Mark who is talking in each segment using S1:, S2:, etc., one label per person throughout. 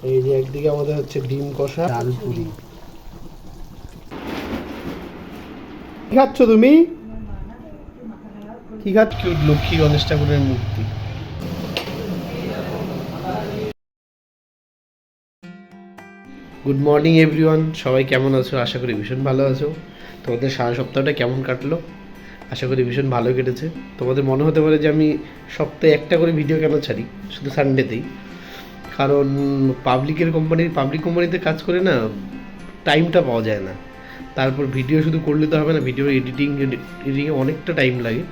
S1: এই যে একদিকে আমাদের হচ্ছে ডিম কষা, ডাল পুরি। কি খাচ্ছ তুমি? কি খাচ্ছ? লক্ষ্মী গণেশ ঠাকুরের মূর্তি। গুড মর্নিং এভরিওয়ান, সবাই কেমন আছো? আশা করি ভীষণ ভালো আছো। তোমাদের সারা সপ্তাহটা কেমন কাটলো? আশা করি ভীষণ ভালো কেটেছে। তোমাদের মনে হতে পারে যে আমি সপ্তাহে একটা করে ভিডিও কেন ছাড়ি শুধু সানডেতেই, কারণ পাবলিক কোম্পানিতে কাজ করে না, টাইমটা পাওয়া যায় না। তারপর ভিডিও শুধু করলে তো হবে না, ভিডিও এডিটিংয়ে অনেকটা টাইম লাগে,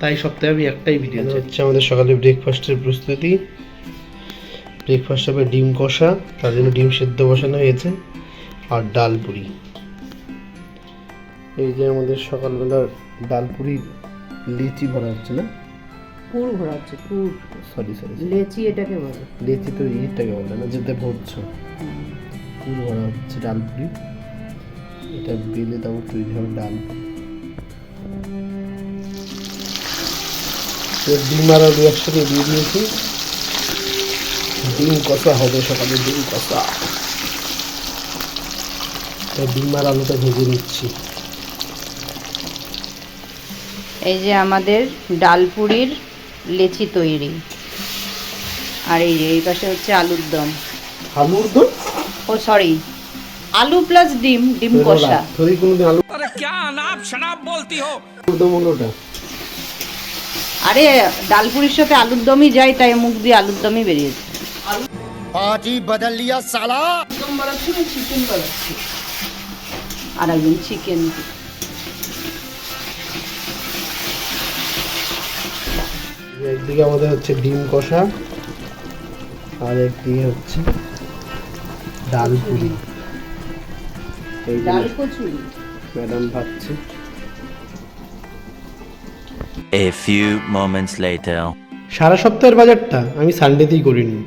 S1: তাই সপ্তাহে আমি একটাই ভিডিও হচ্ছে। আমাদের সকালে ব্রেকফাস্টের প্রস্তুতি। ব্রেকফাস্ট হবে ডিম কষা, তার জন্য ডিম সেদ্ধ বসানো হয়েছে, আর ডাল পুরি। এই যে আমাদের সকালবেলার ডাল পুরি, লিচি ভরা হচ্ছে না,
S2: পুর ভরা হচ্ছে, পুর।
S1: সরি,
S2: লেচি এটাকে বলে।
S1: লিচি তো ইটাকে বলে না, যেতে ভরছো। পুর ভরা হচ্ছে ডাল পুরি, এটা বেলে তারপর তৈরি হবে ডাল পুরি। ডিম আর আলু একসাথে দিয়ে দিয়েছি, ডিম কষা হবে সকালে। ডিম কষা, ডিম আর আলুটা ভেজে নিচ্ছি।
S2: এই যে আমাদের ডাল পুরির লেচি তৈরি, আর এই যে এই পাশে হচ্ছে আলুর দম।
S1: আলুর দম?
S2: ও সরি, আলু প্লাস ডিম, ডিম কষা।
S1: থোড়ি কোনোদিন আলু
S3: अरे क्या अनाप शनाप बोलती हो।
S1: দম হলোটা।
S2: আরে ডাল পুরির সাথে আলুর দমই যায়, তাই মুখ দিয়ে আলুর দমই বেরিয়েছে।
S3: पार्टी बदल लिया साला।
S2: একদম বানাচ্ছি না, চিকেন বানাচ্ছি। আর একদম চিকেন।
S1: একদিকে আমাদের হচ্ছে ডিম কষা, আর একদিকে হচ্ছে ডাল পুরি। এই যে
S2: ডাল কচুরি
S1: ম্যাডাম ভাবছে।
S4: A few moments later.
S1: সারা সপ্তাহের বাজারটা আমি সানডেতেই করিনি।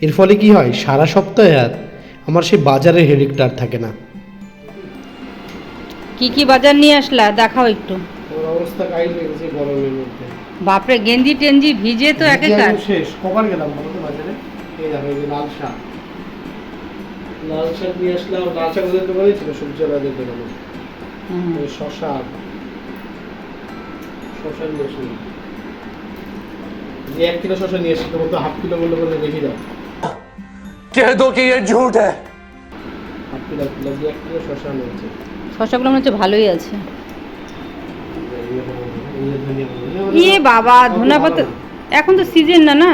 S1: এর ফলে কি হয়, সারা সপ্তাহে আর আমার সেই বাজারের হেডেকটা আর থাকে না।
S2: কি কি বাজার নিয়ে আসলা দেখাও একটু।
S1: ওর অবস্থা কাহিল হয়ে গেছে গরমের মধ্যে।
S2: বাপরে, গেঞ্জি টেঞ্জি ভিজে তো একেকার
S1: শেষ। কবার গেলাম বলো তো বাজারে? এই দেখো, এই যে লাল শাক নিয়ে আসলাম। লাল শাক ওদের দোকানে ছিল, সবজি ওদের দোকানে। শশা নিয়ে আসলাম, যে 1 কিলো শশা নিয়ে এসেছি, তোমার তো হাফ কিলো বললো বলে রেখে দাও।
S3: कह दो कि ये झूठ है।
S1: হাফ কিলো দিয়ে 1 কিলো শশা নিয়েছে।
S2: শসাগুলো মনে হচ্ছে ভালোই আছে। ইয়ে বাবা, ধনা পাতা এখন তো সিজন না, না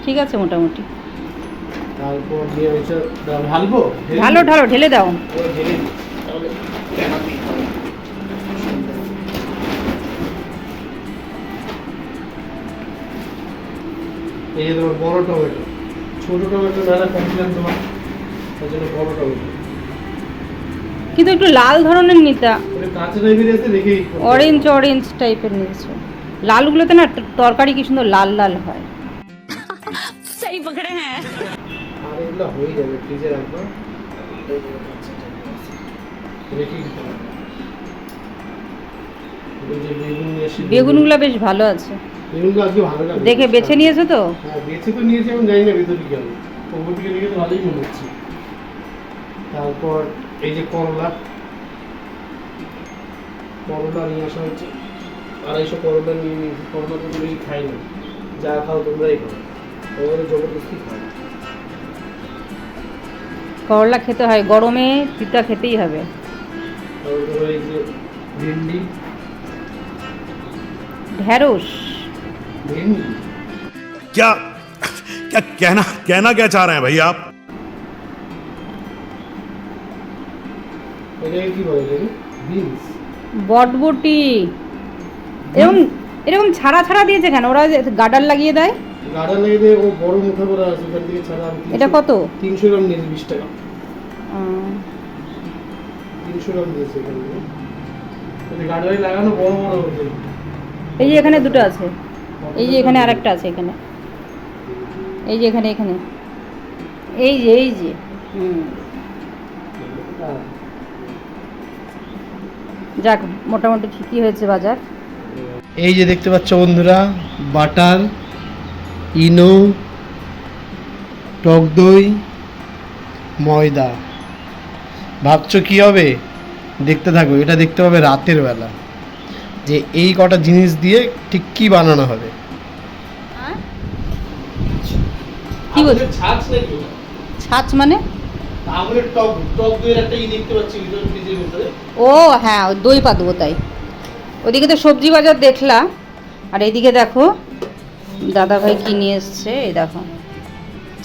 S2: ঠিক আছে মোটামুটি।
S1: তারপর দিয়ে হচ্ছে ঢালবো,
S2: ঢালো ঢালো, ঢেলে দাও।
S1: ঢেলে দিই তাহলে। এই যে তোমার বড় টমেটো, ছোট টমেটো মেলা কমপ্লেন তোমার, তার জন্য বড় টমেটো।
S2: কিন্তু একটু লাল ধরনের নিতা,
S1: কাঁচা টাইপের আছে, দেখেই
S2: অরেঞ্জ টাইপের নিয়েছো। লালগুলোতে না তরকারি কি সুন্দর লাল লাল হয়। সহি পকড়ে হ্যাঁ।
S1: আর এগুলো হয়ে যাবে, ফ্রিজে রাখবো।
S2: বেগুনগুলো বেশ ভালো আছে,
S1: বেগুনগুলো আজকে ভালো লাগে,
S2: দেখে বেছে নিয়েছো তো?
S1: হ্যাঁ বেছে তো নিয়েছি, আমি জানি না ভেতরে কি হবে। ওপর দিকে দেখে তো ভালোই মনে হচ্ছে। তারপর এই যে করলা নিয়ে আসা হচ্ছে, 250 করলা নিয়ে নিয়েছি। করলা তো বেশি খাই না, যা খাও তোমরাই খাও, ওগুলো জবরদস্তি খাও।
S2: করলা খেতে হয়, গরমে তিতা খেতেই হবে।
S1: তারপর এই যে ভেন্ডি,
S2: ঢেঁড়স।
S5: क्या क्या कहना क्या चाह रहे हैं भाई आप?
S1: এটাকে কি বলে? বিনস,
S2: বটবটি। এরকম ছাড়া ছাড়া দিয়েছে কেন? ওরা গার্ডার লাগিয়ে দেয়।
S1: গার্ডার লাগিয়ে দিয়ে ও বড় মুখে করে আছে, ওখান থেকে ছাড়া।
S2: এটা কত?
S1: 300 গ্রাম নিয়েছে, 20 টাকা। 300 গ্রাম দিয়েছে এখানে। গার্ডারে লাগানো বড় হচ্ছে।
S2: এই যে এখানে দুটো আছে, এই যে এখানে আরেকটা আছে, এখানে এই যে এখানে এই যে যাক, মোটামুটি ঠিকই হয়েছে বাজার।
S1: এই যে দেখতে পাচ্ছ বন্ধুরা, বাটার, ইনো, টক দই, ময়দা। ভাবছো কি হবে? দেখতে থাকো, এটা দেখতে হবে রাতের বেলা যে এই কটা জিনিস দিয়ে ঠিক কি বানানো হবে।
S2: কি বলছো? ছাঁচ মানে? ও হ্যাঁ, ওই দই পাতবো তাই। ওদিকে তো সবজি বাজার দেখলা, আর এইদিকে দেখো দাদা ভাই কি নিয়ে এসছে। এই দেখো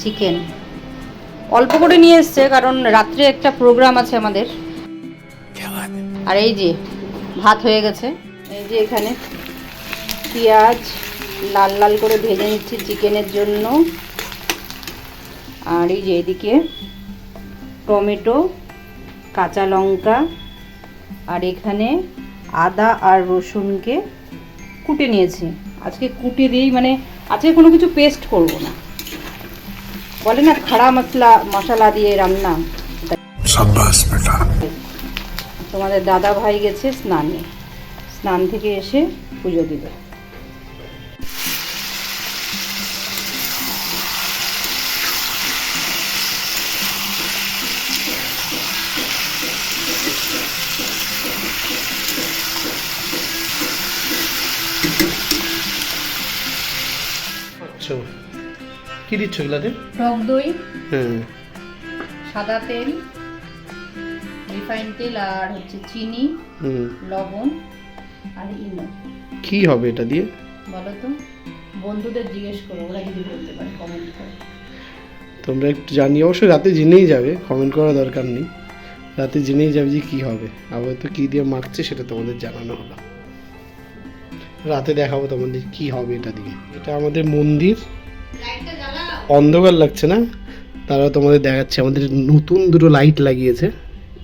S2: চিকেন অল্প করে নিয়ে এসছে, কারণ রাত্রে একটা প্রোগ্রাম আছে আমাদের। আর এই যে ভাত হয়ে গেছে। এই যে এখানে পেঁয়াজ লাল লাল করে ভেজে নিচ্ছি চিকেনের জন্য। আর এই যে এদিকে টমেটো, কাঁচা লঙ্কা, আর এখানে আদা আর রসুনকে কুটে নিয়েছি। আজকে কুটে দিয়েই, মানে আজকে কোনো কিছু পেস্ট করব না, বলে না খাড়া মশলা দিয়ে রান্না। তোমাদের দাদা ভাই গেছে স্নানে, স্নান থেকে এসে পুজো দিবে।
S1: কি দিচ্ছ এগুলাতে?
S2: টক দই,
S1: হুম,
S2: সাদা তেল, রিফাইন তেল, আর হচ্ছে চিনি,
S1: হুম।
S2: লবণ আর ইনো।
S1: কি হবে এটা দিয়ে?
S2: বলো তো, বন্ধুদের জিজ্ঞেস করো, ওরা যদি বলতে পারে কমেন্ট করে।
S1: তোমরা একটু জানিয়ে, অবশ্যই রাতে জেনেই যাবে, কমেন্ট করার দরকার নেই। রাতে জেনেই যাবে যে কী হবে। আবার তো কী দিয়ে মাখছে সেটা তোমাদের জানানো হলো। রাতে দেখাবো তোমাদের কি হবে এটা দিয়ে। এটা আমাদের মন্দির, অন্ধকার লাগছে না, তারাও তোমাদের দেখাচ্ছে। আমাদের নতুন দুটো লাইট লাগিয়েছে,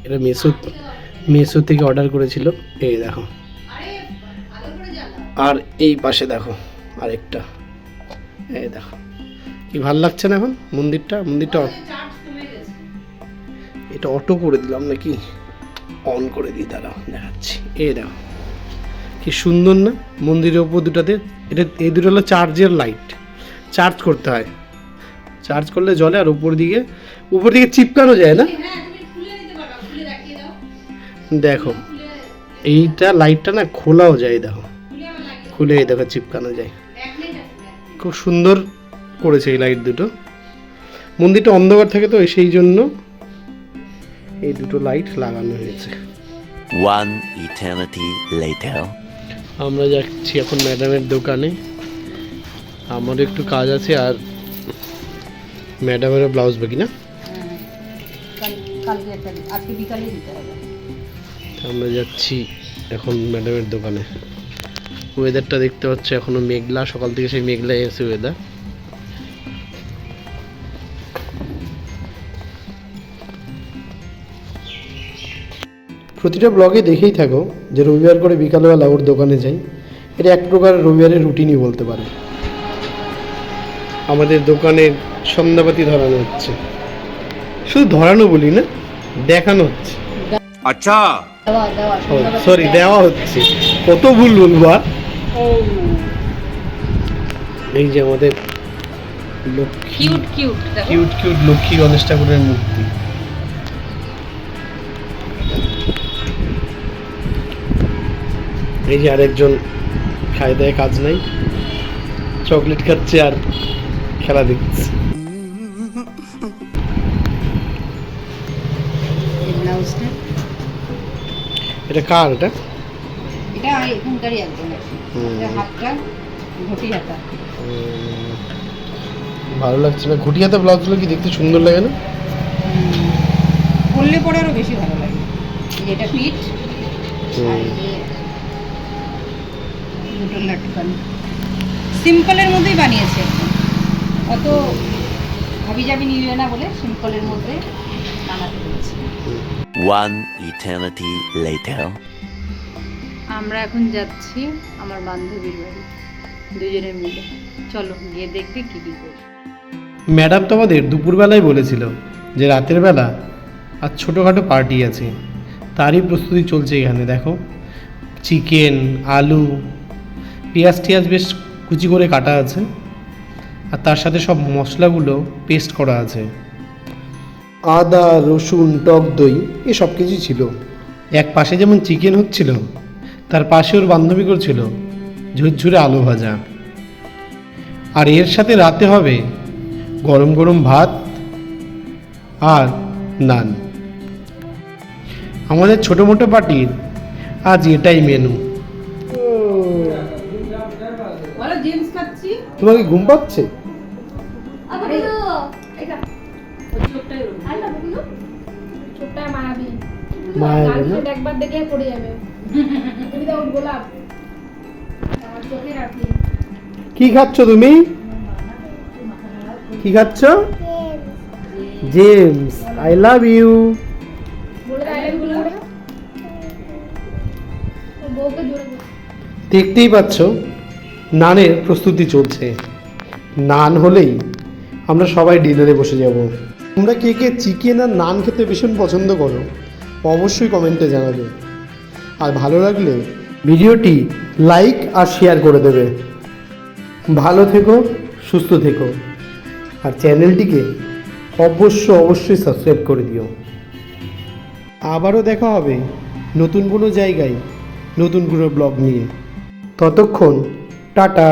S1: এটা মেসো থেকে অর্ডার করেছিল। এই দেখো, আর এই পাশে দেখো আরেকটা। এই দেখো কি ভাল লাগছে না এখন মন্দিরটা। এটা অটো করে দিলাম নাকি, অন করে দিই, দাঁড়াও দেখাচ্ছি। এই দেখো কি সুন্দর না মন্দিরের ওপর দুটাতে। এটা এই দুটো হলো চার্জের লাইট, চার্জ করতে হয়, চার্জ করলে জ্বলে। আর উপর দিকে চিপকানো যায় না, দেখো এইটা লাইটটা না খোলাও যায়, দেখো খুলে এই দেখো চিপকানো যায়। খুব সুন্দর করেছে এই লাইট দুটো। মন্দিরটা অন্ধকার থাকে তো, সেই জন্য এই দুটো লাইট লাগানো হয়েছে।
S4: One eternity later.
S1: আমরা যাচ্ছি এখন ম্যাডামের দোকানে, আমারও একটু কাজ আছে, আর ম্যাডামেরও ব্লাউজ বাকি না,
S2: কালকে একটা, আজকে বিকালে দিতে হবে।
S1: আমরা যাচ্ছি এখন ম্যাডামের দোকানে। ওয়েদারটা দেখতে পাচ্ছ, এখনো মেঘলা, সকাল থেকে সেই মেঘলা এসে ওয়েদার। প্রতিটা ব্লগে দেখেই থাকো যে রবিবার করে বিকালবেলা ওর দোকানে যাই। এটা এক প্রকার রবিবারের রুটিনই বলতে পারো। আমাদের দোকানে সন্ধ্যাবাতি ধরানো হচ্ছে, শুধু ধরানো বলি না, দেখানো হচ্ছে।
S3: अच्छा
S1: সরি, দেওয়া হচ্ছে। কত ভুল বলবো আর। এই যে আমাদের লক্ষ্মী, কিউট লক্ষ্মী গণেশ ঠাকুরের মূর্তি। এই যে আরেকজন খায় দায় কাজ নাই, চকলেট খাচ্ছে আর খেলা দেখছে। এটা কার? এটা
S2: এখানকারই একজন, হাতটা ঘটি হাতা।
S1: ভালো লাগছে না ঘটি হাতা ব্লাউজগুলো? কি দেখতে সুন্দর লাগে না?
S2: পরলে পরে আরো বেশি ভালো লাগে। এটা পিঠ, দুটো লটকান সিম্পলের মধ্যেই বানিয়েছে, অত ভাবি যাবি নিবে না বলে সিম্পলের মধ্যে বানাতে বলেছে।
S4: One eternity later.
S2: আমরা এখন যাচ্ছি আমার বান্ধবীর বাড়ি, দুজনে মিলে। চলো গিয়ে দেখবি কি কি করি।
S1: ম্যাডাম তো আমাদের দুপুরবেলায় বলেছিল যে রাতের বেলা আর ছোটোখাটো পার্টি আছে, তারই প্রস্তুতি চলছে এখানে। দেখো চিকেন, আলু, পেঁয়াজ টিয়াজ বেশ কুচি করে কাটা আছে, আর আর তার সাথে সব মশলাগুলো পেস্ট করা আছে। আদা, রসুন, টক দই এ সব কিছুই ছিল। এক পাশে যেমন চিকেন হচ্ছিল, তার পাশে ওর বান্ধবী করছিল ঝুরঝুরে আলু ভাজা। আর এর সাথে রাতে হবে গরম গরম ভাত আর নান। আমাদের ছোটো মোটো পার্টির আজ এটাই মেনু।
S2: বলো জেমস খাচ্ছি।
S1: তোমাকে ঘুম পাচ্ছে? মায়ের না?
S6: একবার দেখলে পড়ে যাবে গোলাপ চোখে রাখি
S1: কি খাচ্ছ তুমি? কি খাচ্ছ? James, I love you.
S6: বলে বউকে জোরে বল।
S1: দেখতেই পাচ্ছ নানের প্রস্তুতি চলছে। নান হলেই আমরা সবাই ডিনারে বসে যাব। তোমরা কে কে চিকেন আর নান খেতে ভীষণ পছন্দ করো অবশ্যই কমেন্টে জানাবে। আর ভালো লাগলে ভিডিওটি লাইক আর শেয়ার করে দেবে। ভালো থেকো, সুস্থ থেকো, আর চ্যানেলটিকে অবশ্যই সাবস্ক্রাইব করে দিও। আবারও দেখা হবে নতুন কোনো জায়গায় নতুন কোনো ব্লগ নিয়ে। ততক্ষণ টাটা।